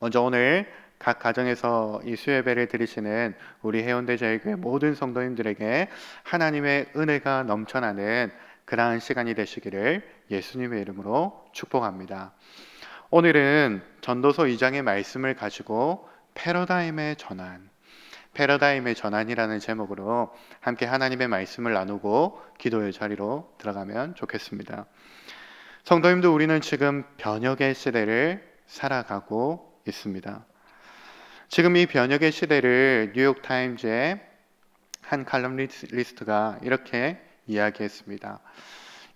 먼저 오늘 각 가정에서 이 수예배를 드리시는 우리 해운대 제일교회 모든 성도님들에게 하나님의 은혜가 넘쳐나는 그러한 시간이 되시기를 예수님의 이름으로 축복합니다. 오늘은 전도서 2장의 말씀을 가지고 패러다임의 전환이라는 제목으로 함께 하나님의 말씀을 나누고 기도의 자리로 들어가면 좋겠습니다. 성도님들, 우리는 지금 변혁의 시대를 살아가고 있습니다. 지금 이 변혁의 시대를 뉴욕타임즈의 한 칼럼니스트가 이렇게 이야기했습니다.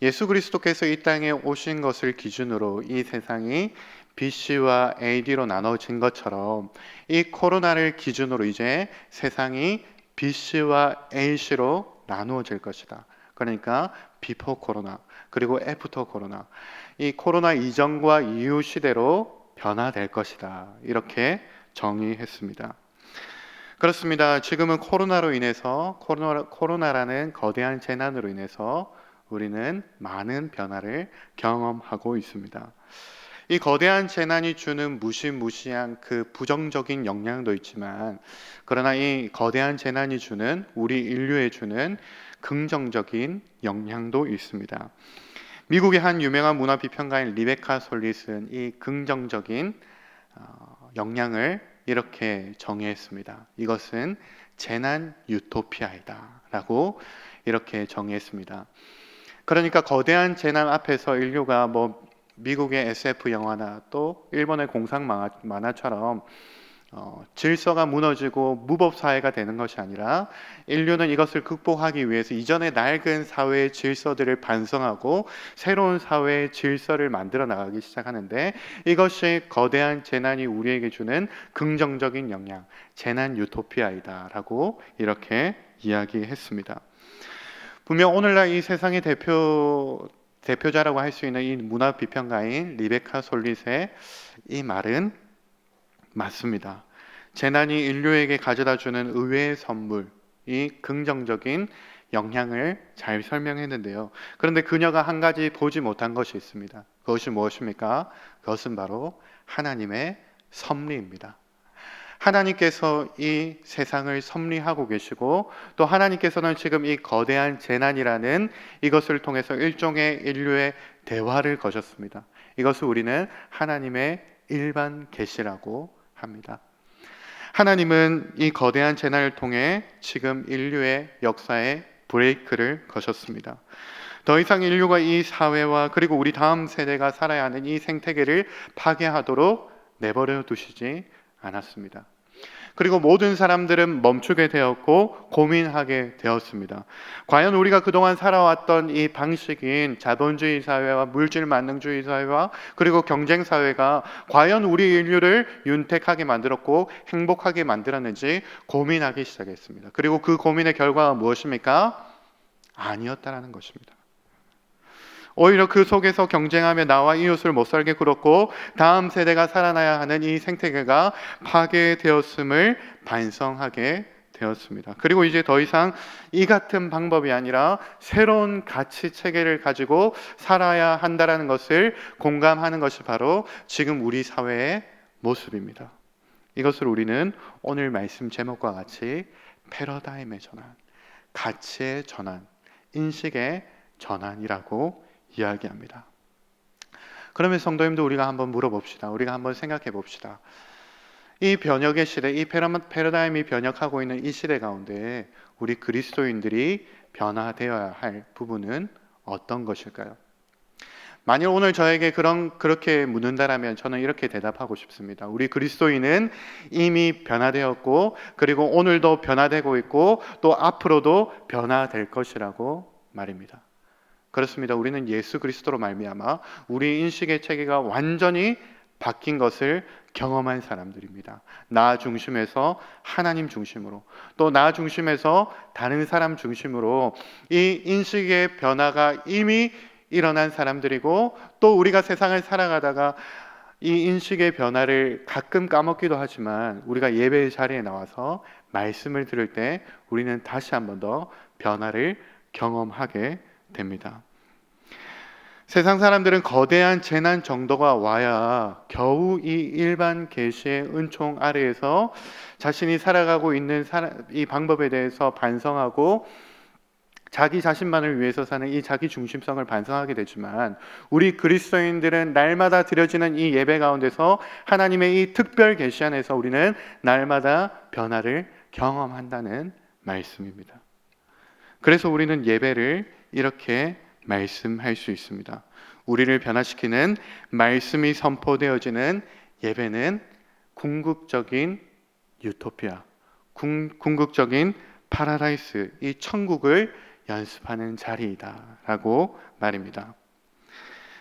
예수 그리스도께서 이 땅에 오신 것을 기준으로 이 세상이 BC와 AD로 나눠진 것처럼 이 코로나를 기준으로 이제 세상이 BC와 AC로 나누어질 것이다. 그러니까 비포 코로나 그리고 애프터 코로나, 이 코로나 이전과 이후 시대로 변화될 것이다. 이렇게 정의했습니다. 그렇습니다. 지금은 코로나라는 거대한 재난으로 인해서 우리는 많은 변화를 경험하고 있습니다. 이 거대한 재난이 주는 무시무시한 그 부정적인 영향도 있지만, 그러나 이 거대한 재난이 주는 우리 인류에 주는 긍정적인 영향도 있습니다. 미국의 한 유명한 문화 비평가인 리베카 솔릿은 이 긍정적인 영향을 이렇게 정의했습니다. 이것은 재난 유토피아이다 라고 이렇게 정의했습니다. 그러니까 거대한 재난 앞에서 인류가 미국의 SF 영화나 또 일본의 공상 만화처럼 질서가 무너지고 무법사회가 되는 것이 아니라, 인류는 이것을 극복하기 위해서 이전의 낡은 사회의 질서들을 반성하고 새로운 사회의 질서를 만들어 나가기 시작하는데, 이것이 거대한 재난이 우리에게 주는 긍정적인 영향, 재난 유토피아이다 라고 이렇게 이야기했습니다. 분명 오늘날 이 세상의 대표자라고 할 수 있는 이 문화 비평가인 리베카 솔릿의 이 말은 맞습니다. 재난이 인류에게 가져다주는 의외의 선물, 이 긍정적인 영향을 잘 설명했는데요. 그런데 그녀가 한 가지 보지 못한 것이 있습니다. 그것이 무엇입니까? 그것은 바로 하나님의 섭리입니다. 하나님께서 이 세상을 섭리하고 계시고, 또 하나님께서는 지금 이 거대한 재난이라는 이것을 통해서 일종의 인류의 대화를 거셨습니다. 이것을 우리는 하나님의 일반 계시라고 합니다. 하나님은 이 거대한 재난을 통해 지금 인류의 역사에 브레이크를 거셨습니다. 더 이상 인류가 이 사회와 그리고 우리 다음 세대가 살아야 하는 이 생태계를 파괴하도록 내버려 두시지 않았습니다. 그리고 모든 사람들은 멈추게 되었고 고민하게 되었습니다. 과연 우리가 그동안 살아왔던 이 방식인 자본주의 사회와 물질 만능주의 사회와 그리고 경쟁 사회가 과연 우리 인류를 윤택하게 만들었고 행복하게 만들었는지 고민하기 시작했습니다. 그리고 그 고민의 결과가 무엇입니까? 아니었다라는 것입니다. 오히려 그 속에서 경쟁하며 나와 이웃을 못 살게 굴었고 다음 세대가 살아나야 하는 이 생태계가 파괴되었음을 반성하게 되었습니다. 그리고 이제 더 이상 이 같은 방법이 아니라 새로운 가치 체계를 가지고 살아야 한다는 것을 공감하는 것이 바로 지금 우리 사회의 모습입니다. 이것을 우리는 오늘 말씀 제목과 같이 패러다임의 전환, 가치의 전환, 인식의 전환이라고 이야기합니다. 그러면 성도님도 우리가 한번 물어봅시다. 우리가 한번 생각해 봅시다. 이 변혁의 시대, 이 패러다임이 변혁하고 있는 이 시대 가운데 우리 그리스도인들이 변화되어야 할 부분은 어떤 것일까요? 만일 오늘 저에게 그렇게 묻는다라면 저는 이렇게 대답하고 싶습니다. 우리 그리스도인은 이미 변화되었고, 그리고 오늘도 변화되고 있고, 또 앞으로도 변화될 것이라고 말입니다. 그렇습니다. 우리는 예수 그리스도로 말미암아 우리 인식의 체계가 완전히 바뀐 것을 경험한 사람들입니다. 나 중심에서 하나님 중심으로, 또 나 중심에서 다른 사람 중심으로 이 인식의 변화가 이미 일어난 사람들이고, 또 우리가 세상을 살아가다가 이 인식의 변화를 가끔 까먹기도 하지만 우리가 예배의 자리에 나와서 말씀을 들을 때 우리는 다시 한 번 더 변화를 경험하게 됩니다. 세상 사람들은 거대한 재난 정도가 와야 겨우 이 일반 계시의 은총 아래에서 자신이 살아가고 있는 이 방법에 대해서 반성하고 자기 자신만을 위해서 사는 이 자기 중심성을 반성하게 되지만, 우리 그리스도인들은 날마다 드려지는 이 예배 가운데서 하나님의 이 특별 계시 안에서 우리는 날마다 변화를 경험한다는 말씀입니다. 그래서 우리는 예배를 이렇게 말씀할 수 있습니다. 우리를 변화시키는 말씀이 선포되어지는 예배는 궁극적인 유토피아, 궁극적인 파라다이스, 이 천국을 연습하는 자리이다 라고 말입니다.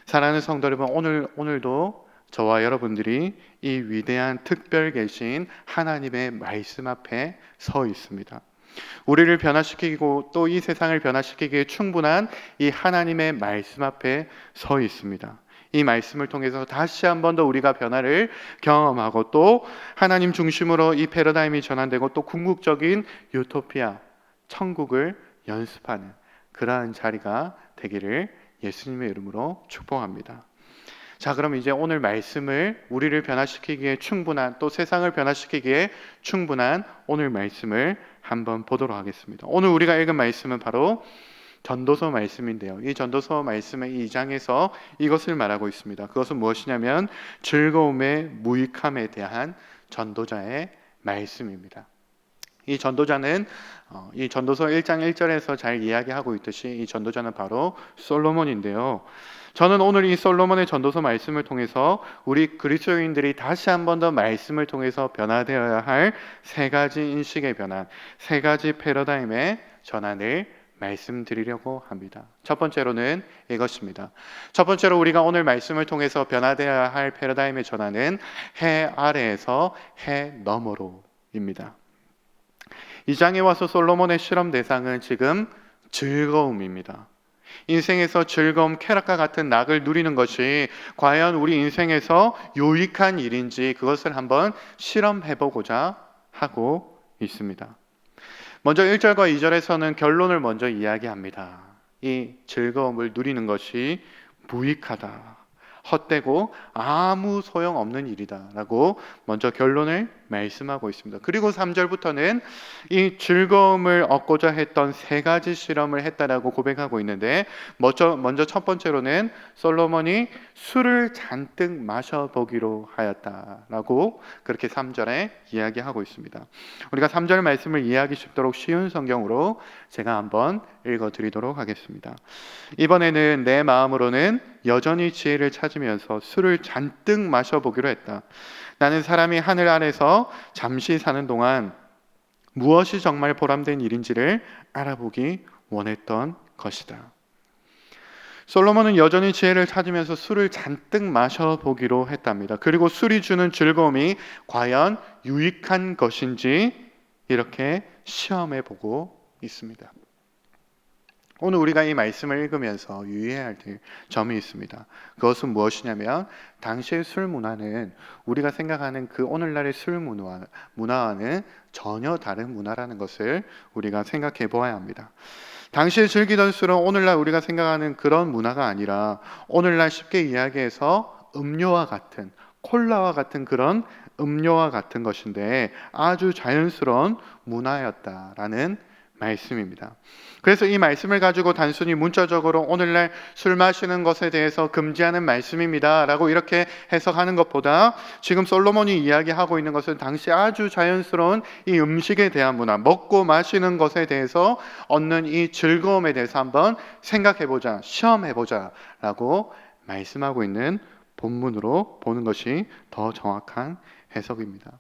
사랑하는 성도 여러분, 오늘도 저와 여러분들이 이 위대한 특별 계신 하나님의 말씀 앞에 서 있습니다. 우리를 변화시키고 또 이 세상을 변화시키기에 충분한 이 하나님의 말씀 앞에 서 있습니다. 이 말씀을 통해서 다시 한 번 더 우리가 변화를 경험하고 또 하나님 중심으로 이 패러다임이 전환되고 또 궁극적인 유토피아, 천국을 연습하는 그러한 자리가 되기를 예수님의 이름으로 축복합니다. 자, 그럼 이제 오늘 말씀을 우리를 변화시키기에 충분한, 또 세상을 변화시키기에 충분한 오늘 말씀을 한번 보도록 하겠습니다. 오늘 우리가 읽은 말씀은 바로 전도서 말씀인데요. 이 전도서 말씀의 2장에서 이것을 말하고 있습니다. 그것은 무엇이냐면 즐거움의 무익함에 대한 전도자의 말씀입니다. 이 전도자는 이 전도서 1장 1절에서 잘 이야기하고 있듯이 이 전도자는 바로 솔로몬인데요. 저는 오늘 이 솔로몬의 전도서 말씀을 통해서 우리 그리스도인들이 다시 한 번 더 말씀을 통해서 변화되어야 할 세 가지 인식의 변화, 세 가지 패러다임의 전환을 말씀드리려고 합니다. 첫 번째로는 이것입니다. 첫 번째로 우리가 오늘 말씀을 통해서 변화되어야 할 패러다임의 전환은 해 아래에서 해 너머로입니다. 이 장에 와서 솔로몬의 실험 대상은 지금 즐거움입니다. 인생에서 즐거움, 쾌락과 같은 낙을 누리는 것이 과연 우리 인생에서 유익한 일인지 그것을 한번 실험해보고자 하고 있습니다. 먼저 1절과 2절에서는 결론을 먼저 이야기합니다. 이 즐거움을 누리는 것이 무익하다, 헛되고 아무 소용없는 일이다 라고 먼저 결론을 말씀하고 있습니다. 그리고 3절부터는 이 즐거움을 얻고자 했던 세 가지 실험을 했다라고 고백하고 있는데, 먼저 첫 번째로는 솔로몬이 술을 잔뜩 마셔보기로 하였다라고 그렇게 3절에 이야기하고 있습니다. 우리가 3절 말씀을 이해하기 쉽도록 쉬운 성경으로 제가 한번 읽어드리도록 하겠습니다. 이번에는 내 마음으로는 여전히 지혜를 찾으면서 술을 잔뜩 마셔보기로 했다. 나는 사람이 하늘 아래서 잠시 사는 동안 무엇이 정말 보람된 일인지를 알아보기 원했던 것이다. 솔로몬은 여전히 지혜를 찾으면서 술을 잔뜩 마셔보기로 했답니다. 그리고 술이 주는 즐거움이 과연 유익한 것인지 이렇게 시험해보고 있습니다. 오늘 우리가 이 말씀을 읽으면서 유의해야 할 점이 있습니다. 그것은 무엇이냐면 당시의 술 문화는 우리가 생각하는 그 오늘날의 술 문화와는 전혀 다른 문화라는 것을 우리가 생각해 보아야 합니다. 당시에 즐기던 술은 오늘날 우리가 생각하는 그런 문화가 아니라 오늘날 쉽게 이야기해서 음료와 같은, 콜라와 같은 그런 음료와 같은 것인데 아주 자연스러운 문화였다라는 말씀입니다. 그래서 이 말씀을 가지고 단순히 문자적으로 오늘날 술 마시는 것에 대해서 금지하는 말씀입니다 라고 이렇게 해석하는 것보다 지금 솔로몬이 이야기하고 있는 것은 당시 아주 자연스러운 이 음식에 대한 문화, 먹고 마시는 것에 대해서 얻는 이 즐거움에 대해서 한번 생각해보자, 시험해보자 라고 말씀하고 있는 본문으로 보는 것이 더 정확한 해석입니다.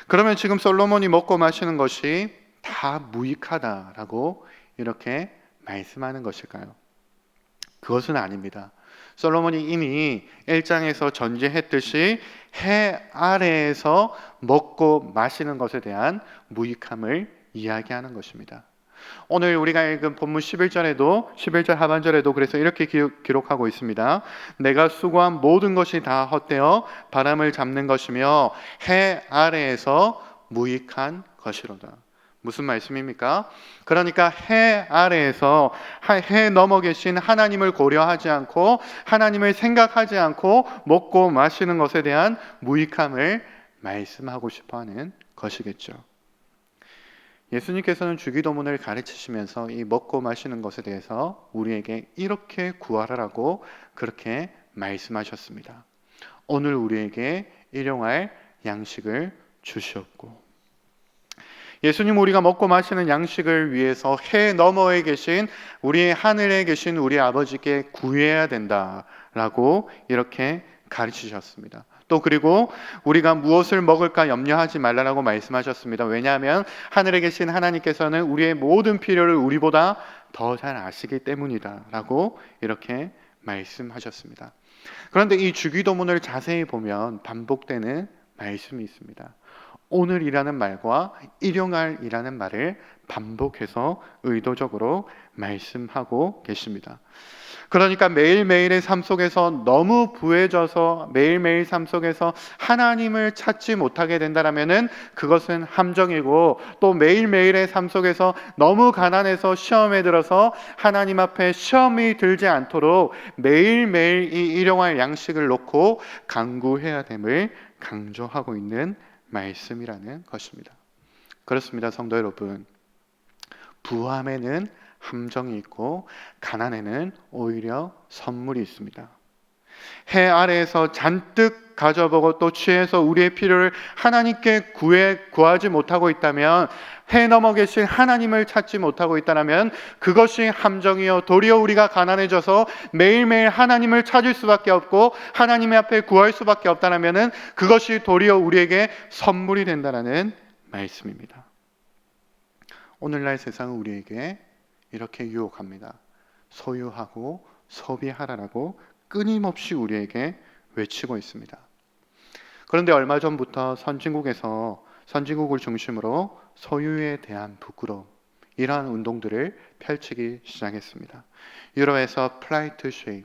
그러면 지금 솔로몬이 먹고 마시는 것이 다 무익하다라고 이렇게 말씀하는 것일까요? 그것은 아닙니다. 솔로몬이 이미 1장에서 전제했듯이 해 아래에서 먹고 마시는 것에 대한 무익함을 이야기하는 것입니다. 오늘 우리가 읽은 본문 11절 하반절에도 그래서 이렇게 기록하고 있습니다. 내가 수고한 모든 것이 다 헛되어 바람을 잡는 것이며 해 아래에서 무익한 것이로다. 무슨 말씀입니까? 그러니까 해 아래에서 해 넘어 계신 하나님을 고려하지 않고 하나님을 생각하지 않고 먹고 마시는 것에 대한 무익함을 말씀하고 싶어 하는 것이겠죠. 예수님께서는 주기도문을 가르치시면서 이 먹고 마시는 것에 대해서 우리에게 이렇게 구하라라고 그렇게 말씀하셨습니다. 오늘 우리에게 일용할 양식을 주시옵고, 예수님 우리가 먹고 마시는 양식을 위해서 해 너머에 계신 우리 하늘에 계신 우리 아버지께 구해야 된다라고 이렇게 가르치셨습니다. 또 그리고 우리가 무엇을 먹을까 염려하지 말라고 말씀하셨습니다. 왜냐하면 하늘에 계신 하나님께서는 우리의 모든 필요를 우리보다 더 잘 아시기 때문이다 라고 이렇게 말씀하셨습니다. 그런데 이 주기도문을 자세히 보면 반복되는 말씀이 있습니다. 오늘이라는 말과 일용할이라는 말을 반복해서 의도적으로 말씀하고 계십니다. 그러니까 매일매일의 삶 속에서 너무 부해져서 매일매일 삶 속에서 하나님을 찾지 못하게 된다면 그것은 함정이고, 또 매일매일의 삶 속에서 너무 가난해서 시험에 들어서 하나님 앞에 시험이 들지 않도록 매일매일 이 일용할 양식을 놓고 간구해야 됨을 강조하고 있는 말씀이라는 것입니다. 그렇습니다, 성도 여러분. 부함에는 함정이 있고 가난에는 오히려 선물이 있습니다. 해 아래에서 잔뜩 가져보고 또 취해서 우리의 필요를 하나님께 구하지 못하고 있다면, 해 넘어 계신 하나님을 찾지 못하고 있다면 그것이 함정이요, 도리어 우리가 가난해져서 매일매일 하나님을 찾을 수밖에 없고 하나님의 앞에 구할 수밖에 없다면 그것이 도리어 우리에게 선물이 된다는 말씀입니다. 오늘날 세상은 우리에게 이렇게 유혹합니다. 소유하고 소비하라라고 끊임없이 우리에게 외치고 있습니다. 그런데 얼마 전부터 선진국을 중심으로 소유에 대한 부끄러움, 이러한 운동들을 펼치기 시작했습니다. 유럽에서 플라이트 쉐임,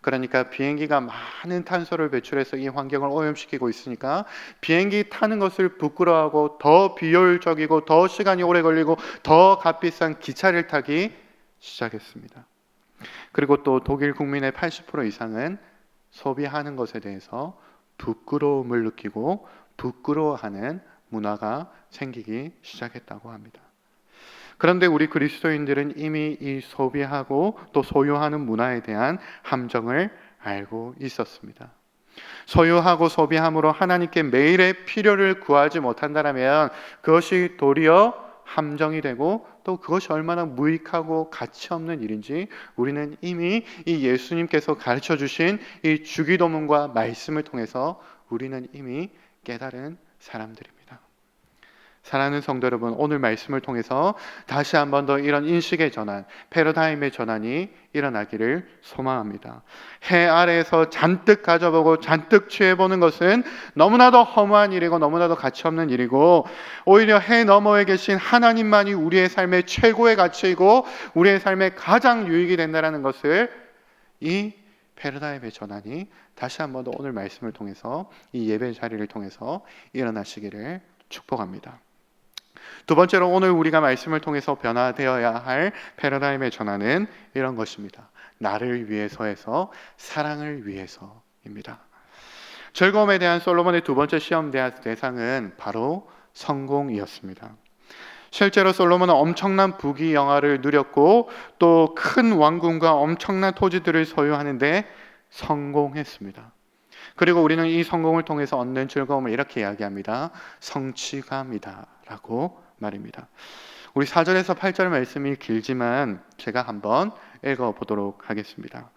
그러니까 비행기가 많은 탄소를 배출해서 이 환경을 오염시키고 있으니까 비행기 타는 것을 부끄러워하고 더 비효율적이고 더 시간이 오래 걸리고 더 값비싼 기차를 타기 시작했습니다. 그리고 또 독일 국민의 80% 이상은 소비하는 것에 대해서 부끄러움을 느끼고 부끄러워하는 문화가 생기기 시작했다고 합니다. 그런데 우리 그리스도인들은 이미 이 소비하고 또 소유하는 문화에 대한 함정을 알고 있었습니다. 소유하고 소비함으로 하나님께 매일의 필요를 구하지 못한다면 그것이 도리어 함정이 되고, 또 그것이 얼마나 무익하고 가치 없는 일인지 우리는 이미 이 예수님께서 가르쳐 주신 이 주기도문과 말씀을 통해서 우리는 이미 깨달은 사람들입니다. 사랑하는 성도 여러분, 오늘 말씀을 통해서 다시 한 번 더 이런 인식의 전환, 패러다임의 전환이 일어나기를 소망합니다. 해 아래에서 잔뜩 가져보고 잔뜩 취해보는 것은 너무나도 허무한 일이고 너무나도 가치 없는 일이고, 오히려 해 너머에 계신 하나님만이 우리의 삶의 최고의 가치이고 우리의 삶의 가장 유익이 된다는 것을, 이 패러다임의 전환이 다시 한 번 더 오늘 말씀을 통해서 이 예배 자리를 통해서 일어나시기를 축복합니다. 두 번째로 오늘 우리가 말씀을 통해서 변화되어야 할 패러다임의 전환은 이런 것입니다. 나를 위해서에서 사랑을 위해서입니다. 즐거움에 대한 솔로몬의 두 번째 시험 대상은 바로 성공이었습니다. 실제로 솔로몬은 엄청난 부귀영화를 누렸고 또 큰 왕궁과 엄청난 토지들을 소유하는데 성공했습니다. 그리고 우리는 이 성공을 통해서 얻는 즐거움을 이렇게 이야기합니다. 성취감이다 라고 말입니다. 우리 4절에서 8절 말씀이 길지만 제가 한번 읽어보도록 하겠습니다.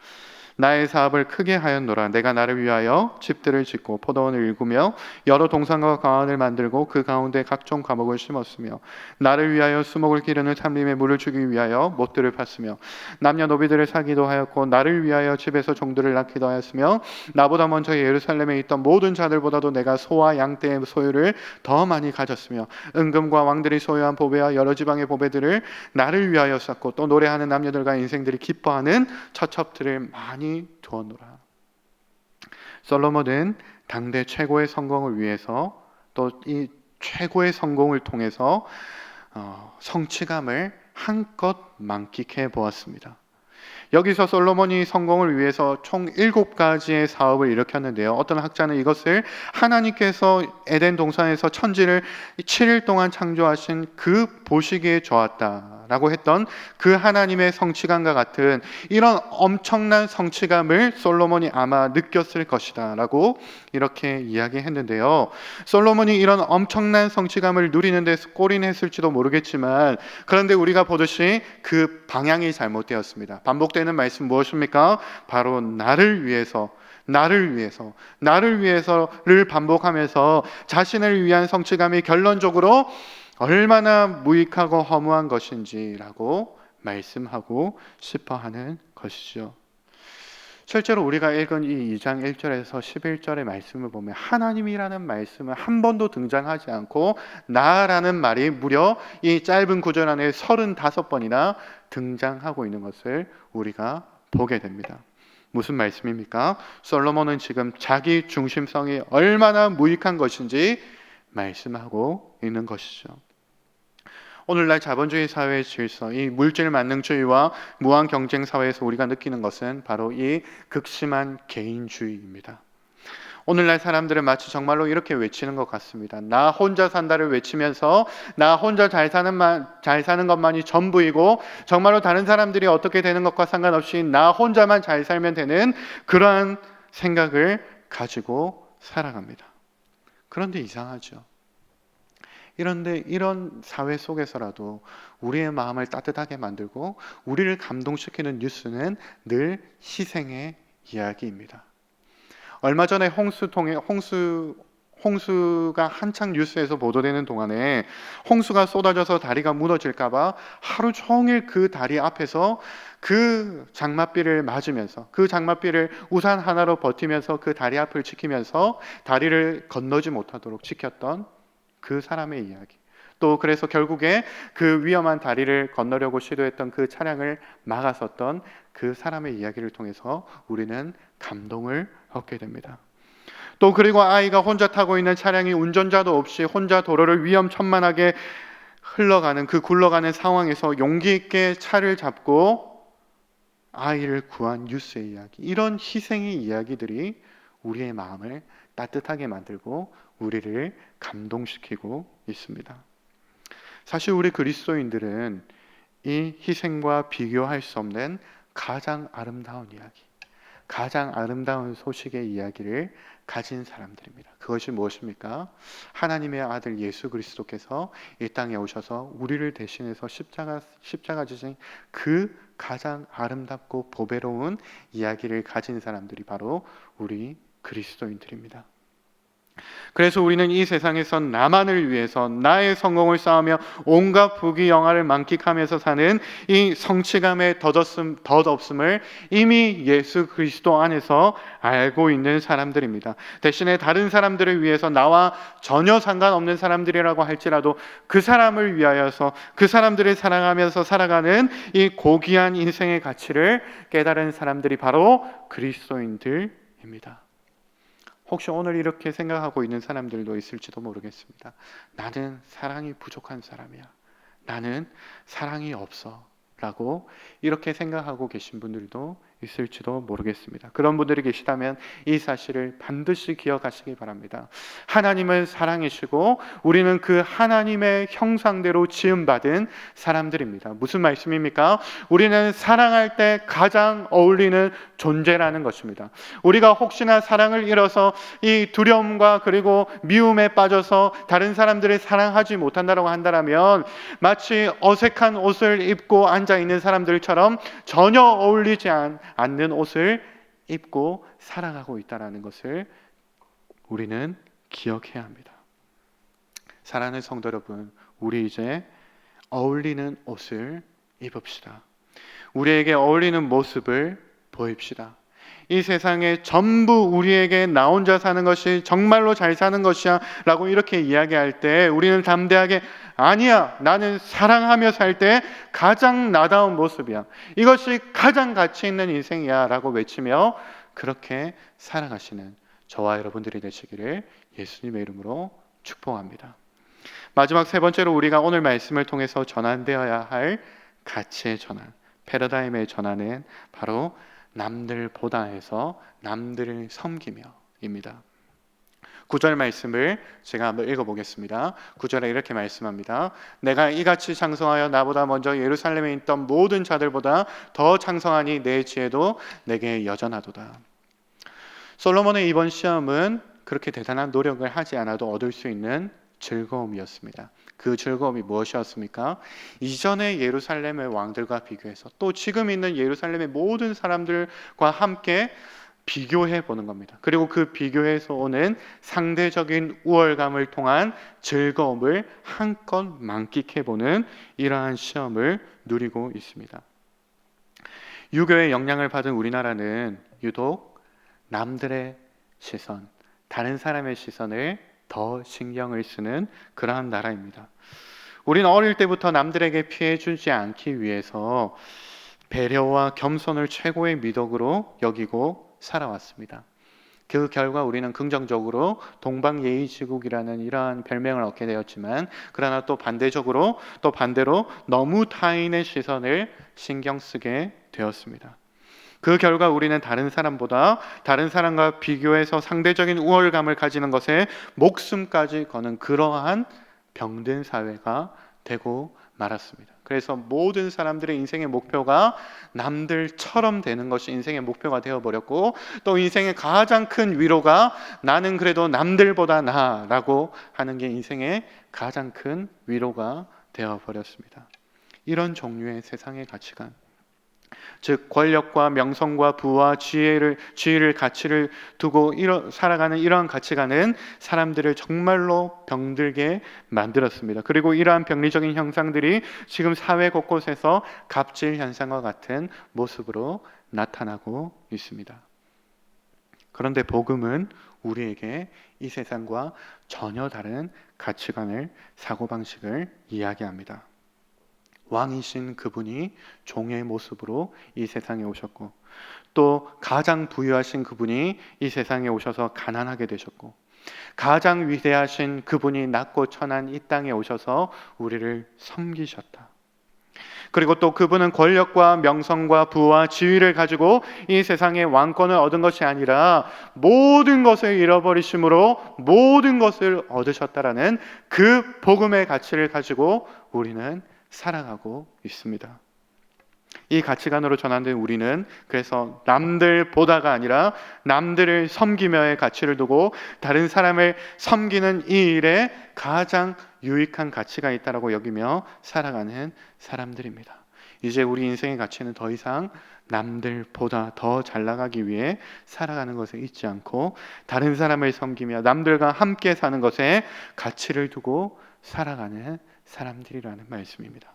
나의 사업을 크게 하였노라. 내가 나를 위하여 집들을 짓고 포도원을 일구며 여러 동산과 강원을 만들고 그 가운데 각종 과목을 심었으며 나를 위하여 수목을 기르는 삼림에 물을 주기 위하여 못들을 팠으며 남녀노비들을 사기도 하였고 나를 위하여 집에서 종들을 낳기도 하였으며 나보다 먼저 예루살렘에 있던 모든 자들보다도 내가 소와 양떼의 소유를 더 많이 가졌으며 은금과 왕들이 소유한 보배와 여러 지방의 보배들을 나를 위하여 쌓고 또 노래하는 남녀들과 인생들이 기뻐하는 처첩들을 많이 두었노라. 솔로몬은 당대 최고의 성공을 위해서 또 이 최고의 성공을 통해서 성취감을 한껏 만끽해 보았습니다. 여기서 솔로몬이 성공을 위해서 총 7가지의 사업을 일으켰는데요. 어떤 학자는 이것을 하나님께서 에덴 동산에서 천지를 7일 동안 창조하신 그 보시기에 좋았다라고 했던 그 하나님의 성취감과 같은 이런 엄청난 성취감을 솔로몬이 아마 느꼈을 것이다 라고 이렇게 이야기했는데요. 솔로몬이 이런 엄청난 성취감을 누리는 데 골인했을지도 모르겠지만, 그런데 우리가 보듯이 그 방향이 잘못되었습니다. 반복되는 말씀 무엇입니까? 바로 나를 위해서를 반복하면서 자신을 위한 성취감이 결론적으로 얼마나 무익하고 허무한 것인지라고 말씀하고 싶어 하는 것이죠. 실제로 우리가 읽은 이 2장 1절에서 11절의 말씀을 보면 하나님이라는 말씀은 한 번도 등장하지 않고 나라는 말이 무려 이 짧은 구절 안에 35번이나 등장하고 있는 것을 우리가 보게 됩니다. 무슨 말씀입니까? 솔로몬은 지금 자기 중심성이 얼마나 무익한 것인지 말씀하고 있는 것이죠. 오늘날 자본주의 사회의 질서, 이 물질 만능주의와 무한 경쟁 사회에서 우리가 느끼는 것은 바로 이 극심한 개인주의입니다. 오늘날 사람들은 마치 정말로 이렇게 외치는 것 같습니다. 나 혼자 산다를 외치면서 나 혼자 잘 사는 것만이 전부이고, 정말로 다른 사람들이 어떻게 되는 것과 상관없이 나 혼자만 잘 살면 되는 그러한 생각을 가지고 살아갑니다. 그런데 이상하죠. 이런데 이런 사회 속에서라도 우리의 마음을 따뜻하게 만들고 우리를 감동시키는 뉴스는 늘 희생의 이야기입니다. 얼마 전에 홍수가 한창 뉴스에서 보도되는 동안에 홍수가 쏟아져서 다리가 무너질까봐 하루 종일 그 다리 앞에서 그 장맛비를 맞으면서, 그 장맛비를 우산 하나로 버티면서 그 다리 앞을 지키면서 다리를 건너지 못하도록 지켰던 그 사람의 이야기, 또 그래서 결국에 그 위험한 다리를 건너려고 시도했던 그 차량을 막았었던 그 사람의 이야기를 통해서 우리는 감동을 얻게 됩니다. 또 그리고 아이가 혼자 타고 있는 차량이 운전자도 없이 혼자 도로를 위험천만하게 굴러가는 상황에서 용기 있게 차를 잡고 아이를 구한 뉴스의 이야기, 이런 희생의 이야기들이 우리의 마음을 따뜻하게 만들고 우리를 감동시키고 있습니다. 사실 우리 그리스도인들은 이 희생과 비교할 수 없는 가장 아름다운 이야기, 가장 아름다운 소식의 이야기를 가진 사람들입니다. 그것이 무엇입니까? 하나님의 아들 예수 그리스도께서 이 땅에 오셔서 우리를 대신해서 십자가 지신 그 가장 아름답고 보배로운 이야기를 가진 사람들이 바로 우리 그리스도인들입니다. 그래서 우리는 이 세상에서 나만을 위해서 나의 성공을 쌓으며 온갖 부귀영화를 만끽하면서 사는 이 성취감의 덧없음을 이미 예수 그리스도 안에서 알고 있는 사람들입니다. 대신에 다른 사람들을 위해서 나와 전혀 상관없는 사람들이라고 할지라도 그 사람을 위하여서 그 사람들을 사랑하면서 살아가는 이 고귀한 인생의 가치를 깨달은 사람들이 바로 그리스도인들입니다. 혹시 오늘 이렇게 생각하고 있는 사람들도 있을지도 모르겠습니다. 나는 사랑이 부족한 사람이야. 나는 사랑이 없어. 라고 이렇게 생각하고 계신 분들도 있을지도 모르겠습니다. 그런 분들이 계시다면 이 사실을 반드시 기억하시기 바랍니다. 하나님은 사랑이시고 우리는 그 하나님의 형상대로 지음받은 사람들입니다. 무슨 말씀입니까? 우리는 사랑할 때 가장 어울리는 존재라는 것입니다. 우리가 혹시나 사랑을 잃어서 이 두려움과 그리고 미움에 빠져서 다른 사람들을 사랑하지 못한다고 한다면 마치 어색한 옷을 입고 앉아있는 사람들처럼 전혀 어울리지 않는 옷을 입고 살아가고 있다는 것을 우리는 기억해야 합니다. 사랑하는 성도 여러분, 우리 이제 어울리는 옷을 입읍시다. 우리에게 어울리는 모습을 보입시다. 이 세상에 전부 우리에게 나 혼자 사는 것이 정말로 잘 사는 것이야 라고 이렇게 이야기할 때 우리는 담대하게 아니야, 나는 사랑하며 살 때 가장 나다운 모습이야, 이것이 가장 가치 있는 인생이야 라고 외치며 그렇게 살아가시는 저와 여러분들이 되시기를 예수님의 이름으로 축복합니다. 마지막 세 번째로 우리가 오늘 말씀을 통해서 전환되어야 할 가치의 전환, 패러다임의 전환은 바로 남들보다에서 남들을 섬기며입니다. 9절 말씀을 제가 한번 읽어보겠습니다. 9절에 이렇게 말씀합니다. 내가 이같이 창성하여 나보다 먼저 예루살렘에 있던 모든 자들보다 더 창성하니 내 지혜도 내게 여전하도다. 솔로몬의 이번 시험은 그렇게 대단한 노력을 하지 않아도 얻을 수 있는 즐거움이었습니다. 그 즐거움이 무엇이었습니까? 이전의 예루살렘의 왕들과 비교해서 또 지금 있는 예루살렘의 모든 사람들과 함께 비교해 보는 겁니다. 그리고 그 비교에서 오는 상대적인 우월감을 통한 즐거움을 한껏 만끽해 보는 이러한 시험을 누리고 있습니다. 유교의 영향을 받은 우리나라는 유독 남들의 시선, 다른 사람의 시선을 더 신경을 쓰는 그러한 나라입니다. 우리는 어릴 때부터 남들에게 피해 주지 않기 위해서 배려와 겸손을 최고의 미덕으로 여기고 살아왔습니다. 그 결과 우리는 긍정적으로 동방예의지국이라는 이러한 별명을 얻게 되었지만, 그러나 또 반대로 너무 타인의 시선을 신경 쓰게 되었습니다. 그 결과 우리는 다른 사람과 비교해서 상대적인 우월감을 가지는 것에 목숨까지 거는 그러한 병든 사회가 되고 말았습니다. 그래서 모든 사람들의 인생의 목표가 남들처럼 되는 것이 인생의 목표가 되어버렸고, 또 인생의 가장 큰 위로가 나는 그래도 남들보다 나아라고 하는 게 인생의 가장 큰 위로가 되어버렸습니다. 이런 종류의 세상의 가치관, 즉 권력과 명성과 부와 지위를 가치를 두고 살아가는 이러한 가치관은 사람들을 정말로 병들게 만들었습니다. 그리고 이러한 병리적인 형상들이 지금 사회 곳곳에서 갑질 현상과 같은 모습으로 나타나고 있습니다. 그런데 복음은 우리에게 이 세상과 전혀 다른 가치관을, 사고방식을 이야기합니다. 왕이신 그분이 종의 모습으로 이 세상에 오셨고, 또 가장 부유하신 그분이 이 세상에 오셔서 가난하게 되셨고, 가장 위대하신 그분이 낮고 천한 이 땅에 오셔서 우리를 섬기셨다. 그리고 또 그분은 권력과 명성과 부와 지위를 가지고 이 세상의 왕권을 얻은 것이 아니라 모든 것을 잃어버리심으로 모든 것을 얻으셨다라는 그 복음의 가치를 가지고 우리는 살아가고 있습니다. 이 가치관으로 전환된 우리는 그래서 남들보다가 아니라 남들을 섬기며의 가치를 두고 다른 사람을 섬기는 이 일에 가장 유익한 가치가 있다고 여기며 살아가는 사람들입니다. 이제 우리 인생의 가치는 더 이상 남들보다 더 잘 나가기 위해 살아가는 것에 있지 않고 다른 사람을 섬기며 남들과 함께 사는 것에 가치를 두고 살아가는 사람들이라는 말씀입니다.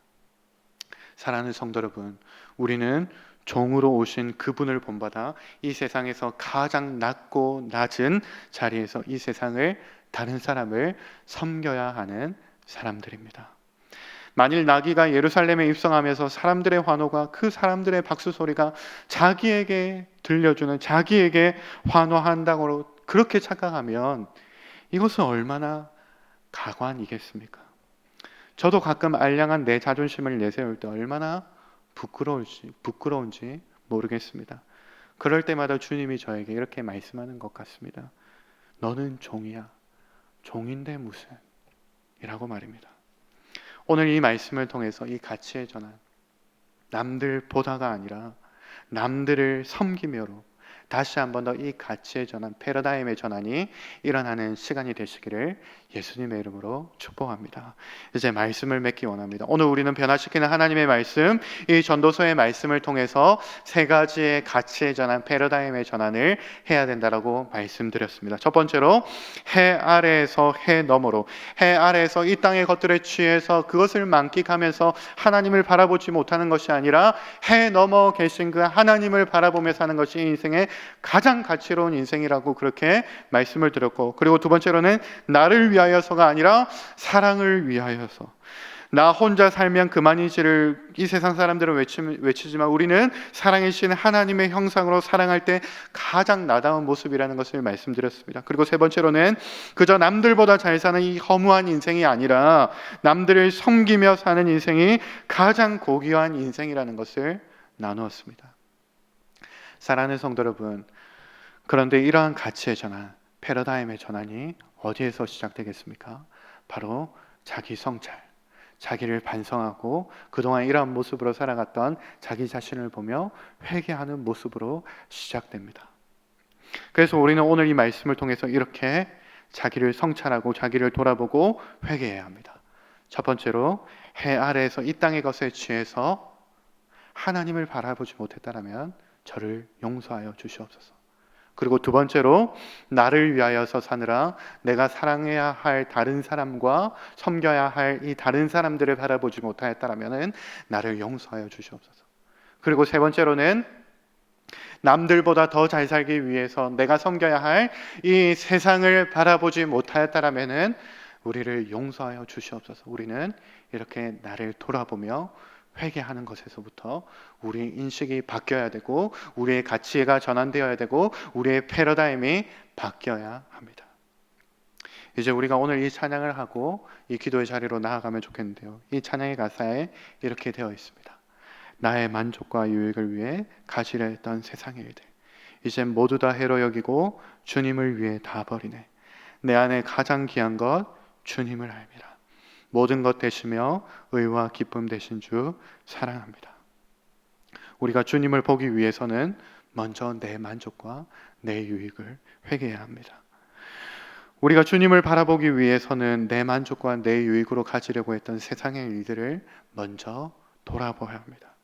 사랑하는 성도 여러분, 우리는 종으로 오신 그분을 본받아 이 세상에서 가장 낮고 낮은 자리에서 이 세상을, 다른 사람을 섬겨야 하는 사람들입니다. 만일 나귀가 예루살렘에 입성하면서 사람들의 환호가, 그 사람들의 박수 소리가 자기에게 들려주는, 자기에게 환호한다고 그렇게 착각하면 이것은 얼마나 가관이겠습니까? 저도 가끔 알량한 내 자존심을 내세울 때 얼마나 부끄러운지 모르겠습니다. 그럴 때마다 주님이 저에게 이렇게 말씀하는 것 같습니다. 너는 종이야. 종인데 무슨? 이라고 말입니다. 오늘 이 말씀을 통해서 이 가치의 전환, 남들보다가 아니라 남들을 섬기며로 다시 한 번 더 이 가치의 전환, 패러다임의 전환이 일어나는 시간이 되시기를 예수님의 이름으로 축복합니다. 이제 말씀을 맺기 원합니다. 오늘 우리는 변화시키는 하나님의 말씀, 이 전도서의 말씀을 통해서 세 가지의 가치의 전환, 패러다임의 전환을 해야 된다라고 말씀드렸습니다. 첫 번째로 해 아래에서 해 너머로, 해 아래에서 이 땅의 것들에 취해서 그것을 만끽하면서 하나님을 바라보지 못하는 것이 아니라 해 너머 계신 그 하나님을 바라보며 사는 것이 인생의 가장 가치로운 인생이라고 그렇게 말씀을 드렸고, 그리고 두 번째로는 나를 위하여서가 아니라 사랑을 위하여서, 나 혼자 살면 그만이지를 이 세상 사람들은 외치지만 우리는 사랑이신 하나님의 형상으로 사랑할 때 가장 나다운 모습이라는 것을 말씀드렸습니다. 그리고 세 번째로는 그저 남들보다 잘 사는 이 허무한 인생이 아니라 남들을 섬기며 사는 인생이 가장 고귀한 인생이라는 것을 나누었습니다. 사랑하는 성도 여러분, 그런데 이러한 가치의 전환, 패러다임의 전환이 어디에서 시작되겠습니까? 바로 자기 성찰, 자기를 반성하고 그동안 이러한 모습으로 살아갔던 자기 자신을 보며 회개하는 모습으로 시작됩니다. 그래서 우리는 오늘 이 말씀을 통해서 이렇게 자기를 성찰하고 자기를 돌아보고 회개해야 합니다. 첫 번째로, 해 아래에서 이 땅의 것에 취해서 하나님을 바라보지 못했다면 저를 용서하여 주시옵소서. 그리고 두 번째로, 나를 위하여서 사느라 내가 사랑해야 할 다른 사람과 섬겨야 할 이 다른 사람들을 바라보지 못하였다면 나를 용서하여 주시옵소서. 그리고 세 번째로는, 남들보다 더 잘 살기 위해서 내가 섬겨야 할 이 세상을 바라보지 못하였다면 우리를 용서하여 주시옵소서. 우리는 이렇게 나를 돌아보며 회개하는 것에서부터 우리의 인식이 바뀌어야 되고 우리의 가치가 전환되어야 되고 우리의 패러다임이 바뀌어야 합니다. 이제 우리가 오늘 이 찬양을 하고 이 기도의 자리로 나아가면 좋겠는데요. 이 찬양의 가사에 이렇게 되어 있습니다. 나의 만족과 유익을 위해 가지려 했던 세상의 일들 이제 모두 다 해로 여기고 주님을 위해 다 버리네. 내 안에 가장 귀한 것 주님을 알미라. 모든 것 되시며 의와 기쁨 되신 주 사랑합니다. 우리가 주님을 보기 위해서는 먼저 내 만족과 내 유익을 회개해야 합니다. 우리가 주님을 바라보기 위해서는 내 만족과 내 유익으로 가지려고 했던 세상의 일들을 먼저 돌아보아야 합니다.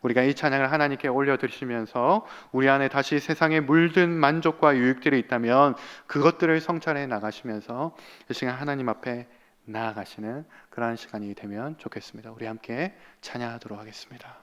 우리가 이 찬양을 하나님께 올려드리시면서 우리 안에 다시 세상에 물든 만족과 유익들이 있다면 그것들을 성찰해 나가시면서 이 시간 하나님 앞에 나아가시는 그러한 시간이 되면 좋겠습니다. 우리 함께 찬양하도록 하겠습니다.